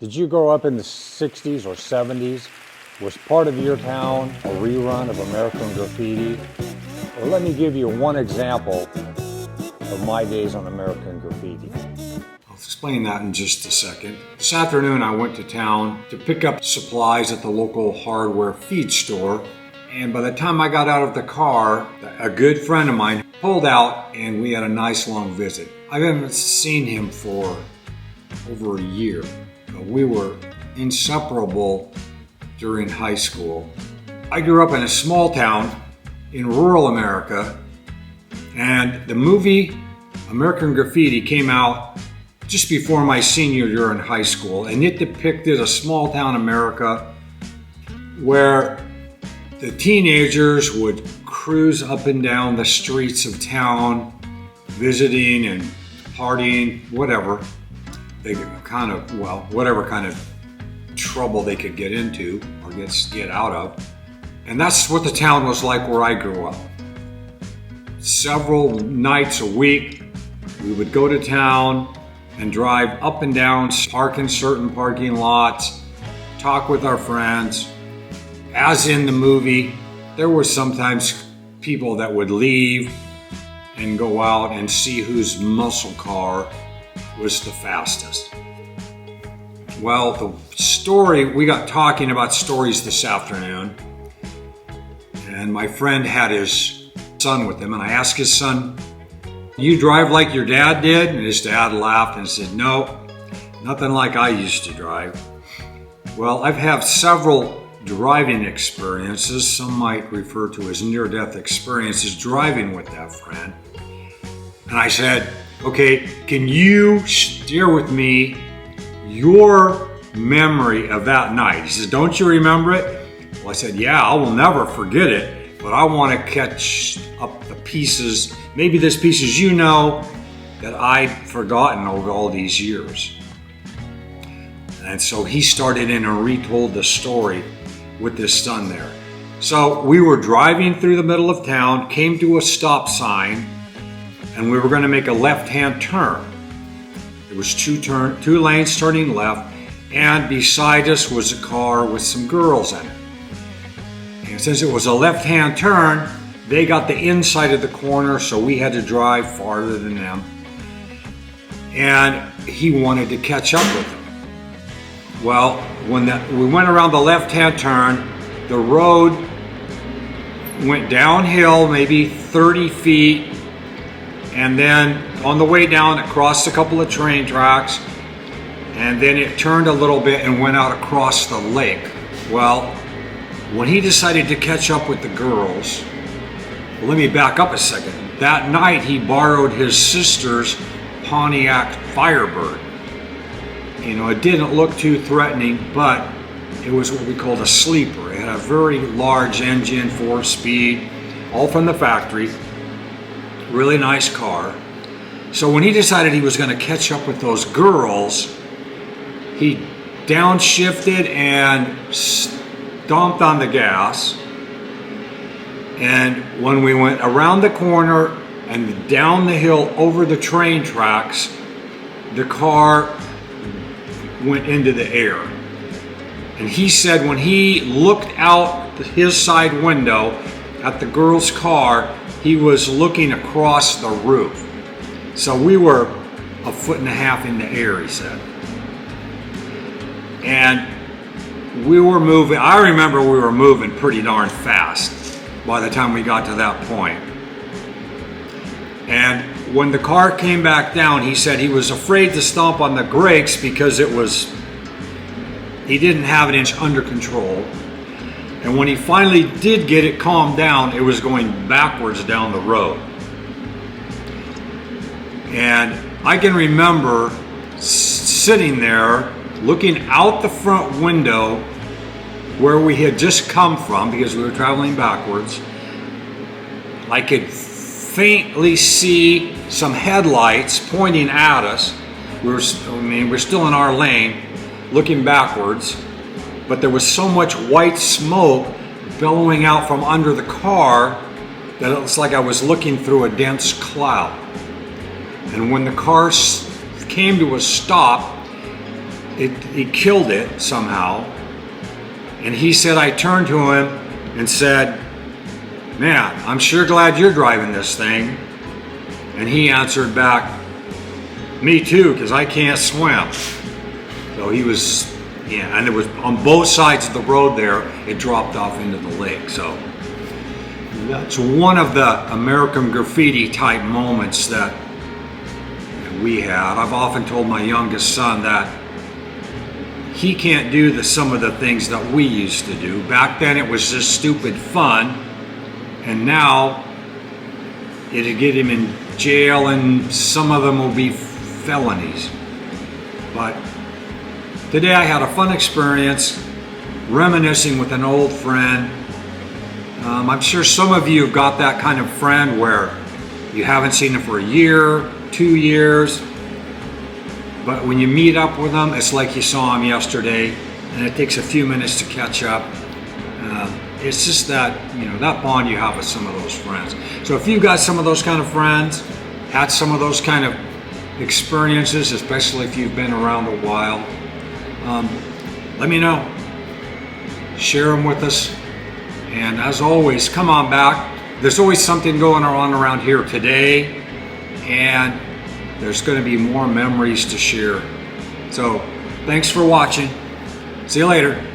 Did you grow up in the 60s or 70s? Was part of your town a rerun of American Graffiti? Or let me give you one example of my days on American Graffiti. I'll explain that in just a second. This afternoon I went to town to pick up supplies at the local hardware feed store, and by the time I got out of the car, a good friend of mine pulled out and we had a nice long visit. I haven't seen him for over a year. We were inseparable during high school. I grew up in a small town in rural America, and the movie American Graffiti came out just before my senior year in high school, and it depicted a small town America where the teenagers would cruise up and down the streets of town, visiting and partying, whatever. They whatever kind of trouble they could get into or get out of. And that's what the town was like where I grew up. Several nights a week, we would go to town and drive up and down, park in certain parking lots, talk with our friends. As in the movie, there were sometimes people that would leave and go out and see whose muscle car was the fastest. Well, we got talking about stories this afternoon, and my friend had his son with him, and I asked his son, "You drive like your dad did?" And his dad laughed and said, "No, nothing like I used to drive." Well, I've had several driving experiences, some might refer to as near-death experiences, driving with that friend. And I said, "Okay, can you share with me your memory of that night?" He says, "Don't you remember it?" Well, I said, "Yeah, I will never forget it, but I want to catch up the pieces, maybe there's pieces you know that I'd forgotten over all these years." And so he started in and retold the story with his son there. So we were driving through the middle of town, came to a stop sign, and we were going to make a left-hand turn. There was two lanes turning left, and beside us was a car with some girls in it. And since it was a left-hand turn, they got the inside of the corner, so we had to drive farther than them. And he wanted to catch up with them. Well, when we went around the left-hand turn, the road went downhill maybe 30 feet, and then on the way down it crossed a couple of train tracks, and then it turned a little bit and went out across the lake. Well, when he decided to catch up with the girls, well, let me back up a second. That night he borrowed his sister's Pontiac Firebird. You know, it didn't look too threatening, but it was what we called a sleeper. It had a very large engine, 4-speed, all from the factory. Really nice car. So when he decided he was going to catch up with those girls, he downshifted and stomped on the gas. And when we went around the corner and down the hill over the train tracks, the car went into the air. And he said when he looked out his side window at the girl's car, he was looking across the roof. So we were 1.5 feet in the air, he said. And we were moving, I remember we were moving pretty darn fast by the time we got to that point. And when the car came back down, he said he was afraid to stomp on the brakes because he didn't have it under control. And when he finally did get it calmed down, it was going backwards down the road. And I can remember sitting there looking out the front window where we had just come from because we were traveling backwards. I could faintly see some headlights pointing at us. We're still in our lane looking backwards, but there was so much white smoke billowing out from under the car that it was like I was looking through a dense cloud. And when the car came to a stop, he killed it somehow. And he said, I turned to him and said, man, I'm sure glad you're driving this thing. And he answered back, me too, because I can't swim. So he was, yeah, and it was on both sides of the road there, it dropped off into the lake. So that's one of the American Graffiti type moments that we had. I've often told my youngest son that he can't do some of the things that we used to do. Back then it was just stupid fun, and now it'd get him in jail, and some of them will be felonies. But today I had a fun experience reminiscing with an old friend. I'm sure some of you have got that kind of friend where you haven't seen them for a year, 2 years, but when you meet up with them, it's like you saw them yesterday, and it takes a few minutes to catch up. It's just that, that bond you have with some of those friends. So if you've got some of those kind of friends, had some of those kind of experiences, especially if you've been around a while, let me know. Share them with us. And as always, come on back. There's always something going on around here today, and there's going to be more memories to share. So thanks for watching. See you later.